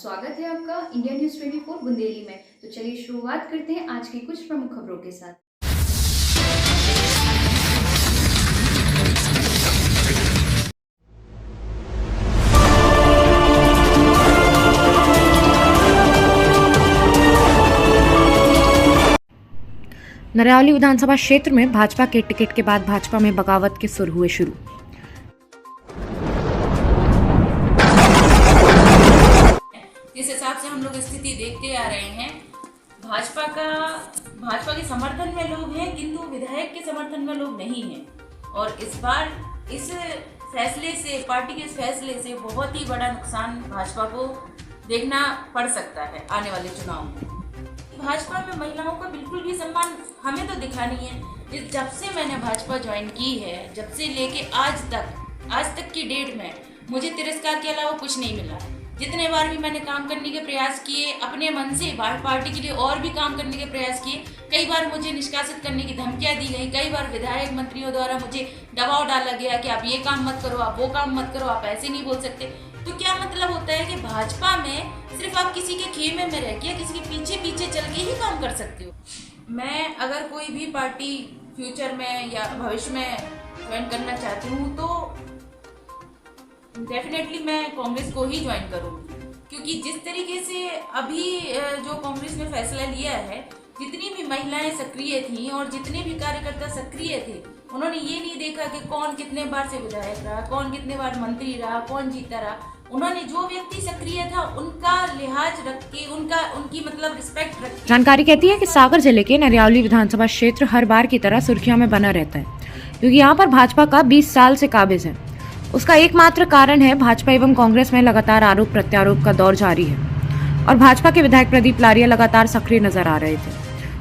स्वागत है आपका इंडिया न्यूज़ 24 बुंदेली में। तो चलिए शुरुआत करते हैं आज की कुछ प्रमुख खबरों के साथ। नरौली विधानसभा क्षेत्र में भाजपा के टिकट के बाद भाजपा में बगावत के सुर हुए शुरू। जिस हिसाब से हम लोग स्थिति देखते आ रहे हैं, भाजपा के समर्थन में लोग हैं, किंतु विधायक के समर्थन में लोग नहीं हैं। और इस बार इस फैसले से, पार्टी के इस फैसले से बहुत ही बड़ा नुकसान भाजपा को देखना पड़ सकता है आने वाले चुनाव में। भाजपा में महिलाओं का बिल्कुल भी सम्मान हमें तो दिखा नहीं है। जब से मैंने भाजपा ज्वाइन की है, जब से लेके आज तक की डेट में मुझे तिरस्कार के अलावा कुछ नहीं मिला। जितने बार भी मैंने काम करने के प्रयास किए, अपने मन से पार्टी के लिए और भी काम करने के प्रयास किए, कई बार मुझे निष्कासित करने की धमकियां दी गई, कई बार विधायक मंत्रियों द्वारा मुझे दबाव डाला गया कि आप ये काम मत करो, आप वो काम मत करो, आप ऐसे नहीं बोल सकते। तो क्या मतलब होता है कि भाजपा में सिर्फ आप किसी के खेमे में रह के, किसी के पीछे चल के ही काम कर सकते हो। मैं अगर कोई भी पार्टी फ्यूचर में या भविष्य में ज्वाइन करना चाहती हूँ तो डेफिनेटली मैं कांग्रेस को ही ज्वाइन करूँगी, क्योंकि जिस तरीके से अभी जो कांग्रेस ने फैसला लिया है, जितनी भी महिलाएं सक्रिय थीं और जितने भी कार्यकर्ता सक्रिय थे, उन्होंने ये नहीं देखा कि कौन कितने बार से विधायक रहा, कौन कितने बार मंत्री रहा, कौन जीता रहा। उन्होंने जो व्यक्ति सक्रिय था उनका लिहाज रख के, उनकी मतलब रिस्पेक्ट रख के। जानकारी कहती है कि सागर जिले के नरौली विधानसभा क्षेत्र हर बार की तरह सुर्खियों में बना रहता है, क्योंकि यहाँ पर भाजपा का 20 साल से काबिज है। उसका एकमात्र कारण है भाजपा एवं कांग्रेस में लगातार आरोप प्रत्यारोप का दौर जारी है और भाजपा के विधायक प्रदीप लारिया लगातार सक्रिय नजर आ रहे थे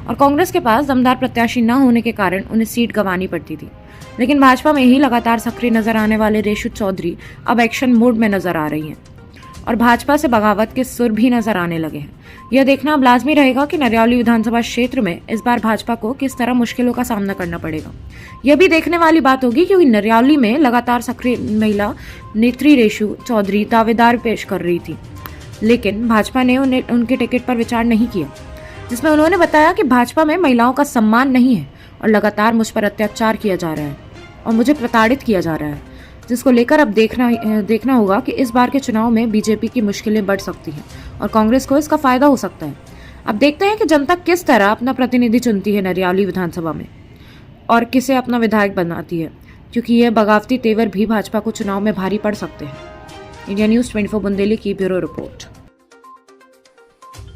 और कांग्रेस के पास दमदार प्रत्याशी न होने के कारण उन्हें सीट गंवानी पड़ती थी। लेकिन भाजपा में ही लगातार सक्रिय नजर आने वाले रेशु चौधरी अब एक्शन मोड में नजर आ रही हैं और भाजपा से बगावत के सुर भी नजर आने लगे हैं। यह देखना अब लाजमी रहेगा कि नरौली विधानसभा क्षेत्र में इस बार भाजपा को किस तरह मुश्किलों का सामना करना पड़ेगा। यह भी देखने वाली बात होगी क्योंकि नरौली में लगातार सक्रिय महिला नेत्री रेशु चौधरी दावेदार पेश कर रही थी, लेकिन भाजपा ने उनके टिकट पर विचार नहीं किया, जिसमें उन्होंने बताया कि भाजपा में महिलाओं का सम्मान नहीं है और लगातार मुझ पर अत्याचार किया जा रहा है और मुझे प्रताड़ित किया जा रहा है, जिसको लेकर अब देखना होगा कि इस बार के चुनाव में बीजेपी की मुश्किलें बढ़ सकती हैं और कांग्रेस को इसका फायदा हो सकता है। अब देखते हैं कि जनता किस तरह अपना प्रतिनिधि चुनती है नरौली विधानसभा में और किसे अपना विधायक बनाती है, क्योंकि यह बगावती तेवर भी भाजपा को चुनाव में भारी पड़ सकते हैं। इंडिया न्यूज़ 24 बुंदेली की ब्यूरो रिपोर्ट।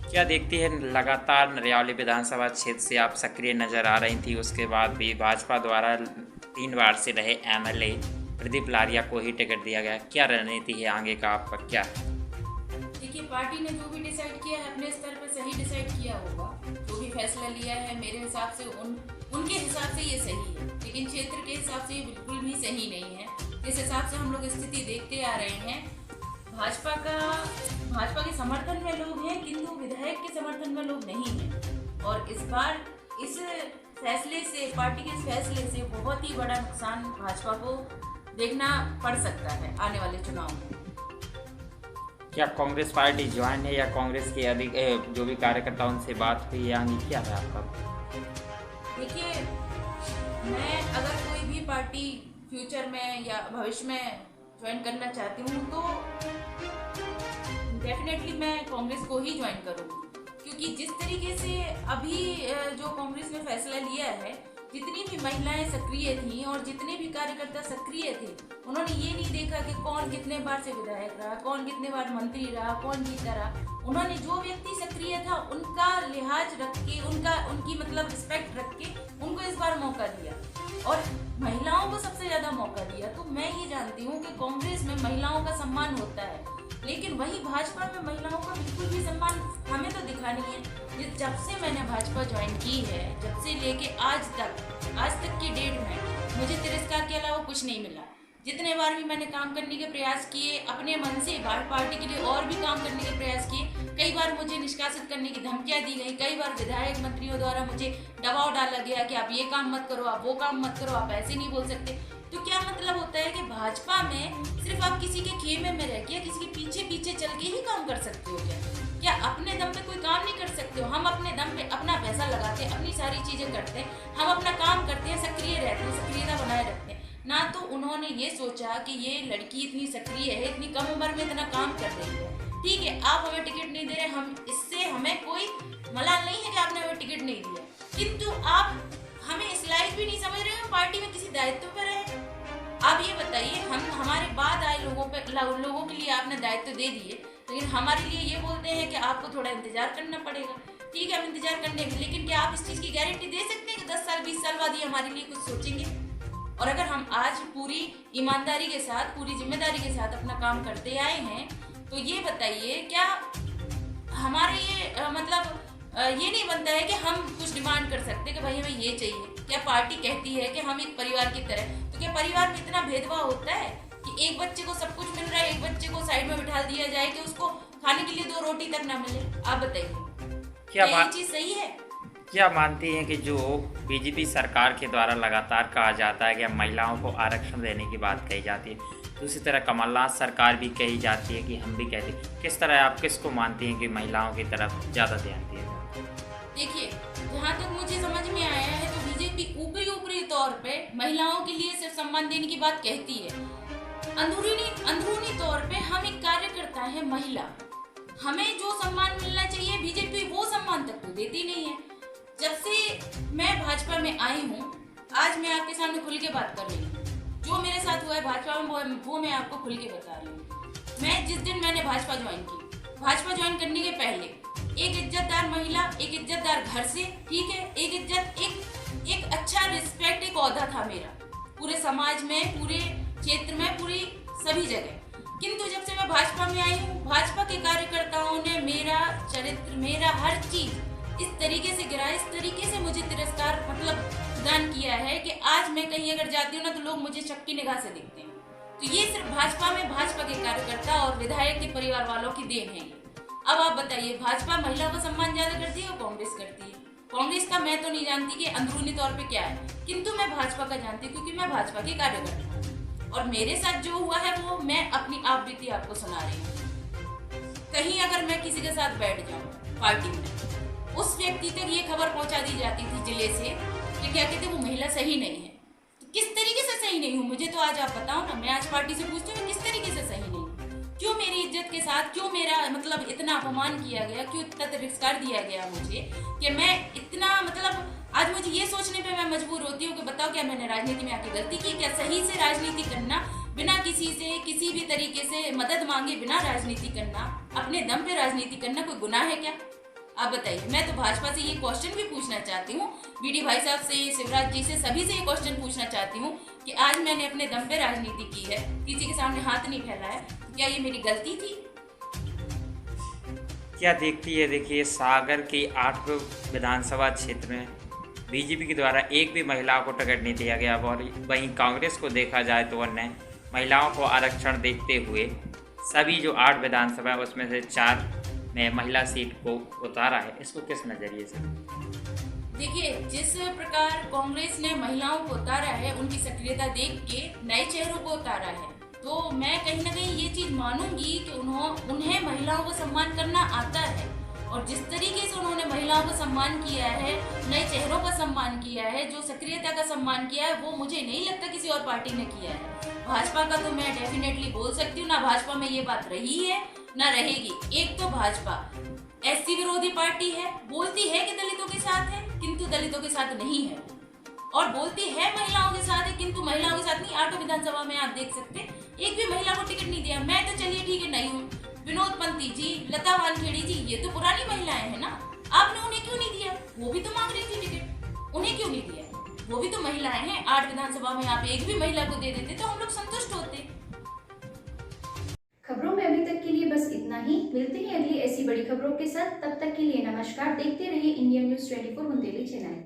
क्या देखती है, लगातार नरौली विधानसभा क्षेत्र से आप सक्रिय नजर आ रही थी, उसके बाद भी भाजपा द्वारा 3 बार से रहे एमएलए प्रदीप लारिया को ही टिकट दिया गया। क्या रणनीति है आगे का, आपका क्या है? देखिए, पार्टी ने जो भी डिसाइड किया है अपने स्तर पर सही डिसाइड किया होगा। जो भी फैसला लिया है मेरे हिसाब से उनके हिसाब से ये सही है, लेकिन क्षेत्र के हिसाब से ये बिल्कुल भी सही नहीं है। जिस हिसाब से हम लोग स्थिति देखते आ रहे हैं, भाजपा के समर्थन में लोग हैं, किंतु विधायक के समर्थन में लोग नहीं हैं। और इस बार इस फैसले से, पार्टी के इस फैसले से बहुत ही बड़ा नुकसान भाजपा को देखना पड़ सकता है आने वाले चुनाव में। क्या कांग्रेस पार्टी ज्वाइन है या कांग्रेस के अधिक जो भी कार्यकर्ता उनसे बात हुई है आगे, क्या है आपका? देखिए, मैं अगर कोई भी पार्टी फ्यूचर में या भविष्य में ज्वाइन करना चाहती हूँ तो डेफिनेटली मैं कांग्रेस को ही ज्वाइन करूँगी, क्योंकि जिस तरीके से अभी जो कांग्रेस ने फैसला लिया है, जितनी भी महिलाएं सक्रिय थीं और जितने भी कार्यकर्ता सक्रिय थे, उन्होंने ये नहीं देखा कि कौन कितने बार से विधायक रहा, कौन कितने बार मंत्री रहा, कौन जीता रहा। उन्होंने जो व्यक्ति सक्रिय था उनका लिहाज रख के, उनकी मतलब रिस्पेक्ट रख के उनको इस बार मौका दिया और महिलाओं को सबसे ज्यादा मौका दिया। तो मैं ये जानती हूँ कि कांग्रेस में महिलाओं का सम्मान होता है, लेकिन वही भाजपा में महिलाओं का बिल्कुल भी सम्मान हमें तो दिखा नहीं है। जब से मैंने भाजपा ज्वाइन की है, जब से लेके आज तक की डेट में मुझे तिरस्कार के अलावा कुछ नहीं मिला। जितने बार भी मैंने काम करने के प्रयास किए, अपने मन से पार्टी के लिए और भी काम करने के प्रयास किए, कई बार मुझे निष्कासित करने की धमकियां दी गई, कई बार विधायक मंत्रियों द्वारा मुझे दबाव डाला गया कि आप ये काम मत करो, आप वो काम मत करो, आप ऐसे नहीं बोल सकते। तो क्या मतलब होता है कि भाजपा में सिर्फ आप किसी के खेमे में रह के, किसी के पीछे पीछे चल के ही काम कर सकते हो क्या अपने दम पे कोई काम नहीं कर सकते हो? हम अपने दम पे अपना पैसा लगाते हैं, अपनी सारी चीजें करते हैं, हम अपना काम करते हैं, सक्रिय रहते हैं, सक्रियता बनाए रखते हैं। ना तो उन्होंने ये सोचा कि ये लड़की इतनी सक्रिय है, इतनी कम उम्र में इतना काम कर रही है, ठीक है आप हमें टिकट नहीं दे रहे, हम इससे हमें कोई मलाल नहीं है कि आपने हमें टिकट नहीं दिया, किंतु आप हमें इस लायक भी नहीं समझ रहे हो पार्टी में किसी दायित्व पर है। आप ये बताइए, हम हमारे बाद आए लोगों के लिए आपने दायित्व दे दिए, लेकिन हमारे लिए ये बोलते हैं कि आपको थोड़ा इंतजार करना पड़ेगा। ठीक है हम इंतजार करने में, लेकिन क्या आप इस चीज़ की गारंटी दे सकते हैं कि 10 साल 20 साल बाद ये हमारे लिए कुछ सोचेंगे? और अगर हम आज पूरी ईमानदारी के साथ, पूरी जिम्मेदारी के साथ अपना काम करते आए हैं, तो ये बताइए क्या हमारे ये ये नहीं बनता है कि हम कुछ डिमांड कर सकते हैं कि भाई हमें ये चाहिए? क्या पार्टी कहती है कि हम एक परिवार की तरह, तो क्या परिवार में इतना भेदभाव होता है कि एक बच्चे को सब कुछ मिल रहा है, एक बच्चे को साइड में बिठा दिया जाए कि उसको खाने के लिए 2 रोटी तक ना मिले? आप बताइए क्या ये चीज सही है? क्या मानती हैं कि जो बीजेपी सरकार के द्वारा लगातार कहा जाता है कि महिलाओं को आरक्षण देने की बात कही जाती है, दूसरी तरह कमलनाथ सरकार भी कही जाती है कि हम भी कहते हैं, किस तरह आप किसको मानती हैं कि महिलाओं की तरफ ज़्यादा ध्यान दिया जाए? देखिए जहाँ तक मुझे समझ में आया है तो बीजेपी ऊपरी तौर पे महिलाओं के लिए सिर्फ सम्मान देने की बात कहती है, अंदरूनी तौर पे हम एक कार्यकर्ता है महिला, हमें जो सम्मान मिलना चाहिए बीजेपी वो सम्मान तक तो देती नहीं है। जब से मैं भाजपा में आई हूँ, आज मैं आपके सामने खुल के बात कर रही हूँ, जो मेरे साथ हुआ है भाजपा में वो मैं आपको खुल के बता रही हूँ। मैं जिस दिन मैंने भाजपा ज्वाइन करने के पहले एक इज्जतदार महिला, एक इज्जतदार घर से, ठीक है, एक अच्छा रिस्पेक्ट, एक औहदा था मेरा पूरे समाज में, पूरे क्षेत्र में, पूरी सभी जगह। किंतु जब से मैं भाजपा में आई हूँ, भाजपा के कार्यकर्ताओं ने मेरा चरित्र, मेरा हर चीज इस तरीके से गिरा, इस तरीके से मुझे तिरस्कार प्रदान किया है कि आज मैं कहीं अगर जाती हूँ ना तो लोग मुझे शक की निगाह से देखते हैं। तो ये सिर्फ भाजपा में भाजपा के कार्यकर्ता और विधायक के परिवार वालों की देन है। अब आप बताइए, भाजपा महिला को सम्मान ज्यादा करती है और कांग्रेस करती है? कांग्रेस का मैं तो नहीं जानती कि अंदरूनी तौर पे क्या है, किंतु मैं भाजपा का जानती हूँ क्योंकि मैं भाजपा की कार्यकर्ता हूँ और मेरे साथ जो हुआ है वो मैं अपनी आप बीती आपको सुना रही हूँ। कहीं अगर मैं किसी के साथ बैठ जाऊँ पार्टी में, उस व्यक्ति तक ये खबर पहुंचा दी जाती थी जिले से कि क्या कहते वो महिला सही नहीं है। तो किस तरीके से सही नहीं हूँ मुझे तो आज आप बताओ ना। मैं आज पार्टी से पूछती हूँ किस तरीके से सही नहीं हूँ, क्यों मेरी इज्जत के साथ, क्यों मेरा इतना अपमान किया गया, क्यों इतना तिरस्कार दिया गया मुझे कि मैं इतना आज मुझे ये सोचने पे मैं मजबूर होती हूँ कि बताओ क्या मैंने राजनीति में आके गलती की? क्या सही से राजनीति करना, बिना किसी से किसी भी तरीके से मदद मांगे बिना राजनीति करना, अपने दम पे राजनीति करना कोई गुनाह है क्या? आप बताइए। मैं तो भाजपा से ये क्वेश्चन भी पूछना चाहती हूँ, बीडी भाई साहब से, शिवराज जी से, सभी से ये क्वेश्चन पूछना चाहती हूँ कि आज मैंने अपने दम पे राजनीति की है, किसी के सामने हाथ नहीं फैलाया, क्या ये मेरी गलती थी? क्या देखती है? देखिए सागर की 8 विधानसभा क्षेत्र में बीजेपी के द्वारा एक भी महिलाओं को टिकट नहीं दिया गया और वहीं कांग्रेस को देखा जाए तो उन्हें महिलाओं को आरक्षण देखते हुए सभी जो 8 विधानसभा है उसमें से 4 में महिला सीट को उतारा है। इसको किस नज़रिए से? देखिए जिस प्रकार कांग्रेस ने महिलाओं को उतारा है, उनकी सक्रियता देख के नए चेहरों को उतारा है, तो मैं कहीं ना कहीं ये चीज मानूंगी कि उन्हें महिलाओं को सम्मान करना आता है और जिस तरीके से उन्होंने महिलाओं को सम्मान किया है, नए चेहरों का सम्मान किया है, जो सक्रियता का सम्मान किया है, वो मुझे नहीं लगता किसी और पार्टी ने किया है। भाजपा का तो मैं डेफिनेटली बोल सकती हूँ, ना भाजपा में ये बात रही है ना रहेगी। एक तो भाजपा एससी विरोधी पार्टी है, बोलती है कि दलितों के साथ है किंतु दलितों के साथ नहीं है, और बोलती है महिलाओं के साथ है किंतु महिलाओं के साथ नहीं। 8 विधानसभा में आप देख सकते एक भी महिला को टिकट नहीं दिया। मैं तो चलिए ठीक है नहीं हूँ, विनोद पंथी जी, लता वानखेड़ी जी, ये तो पुरानी महिलाएं हैं ना, आपने उन्हें क्यों नहीं दिया? वो भी तो मांग रही थी टिकट, उन्हें क्यों नहीं दिया? वो भी तो महिलाएं हैं। 8 विधानसभा में आप एक भी महिला को दे देते तो हम लोग संतुष्ट होते। खबरों में अभी तक के लिए बस इतना ही। मिलते हैं अगली ऐसी बड़ी खबरों के साथ, तब तक के लिए नमस्कार। देखते रहिए इंडियन न्यूज़ 24 बुंदेली चैनल।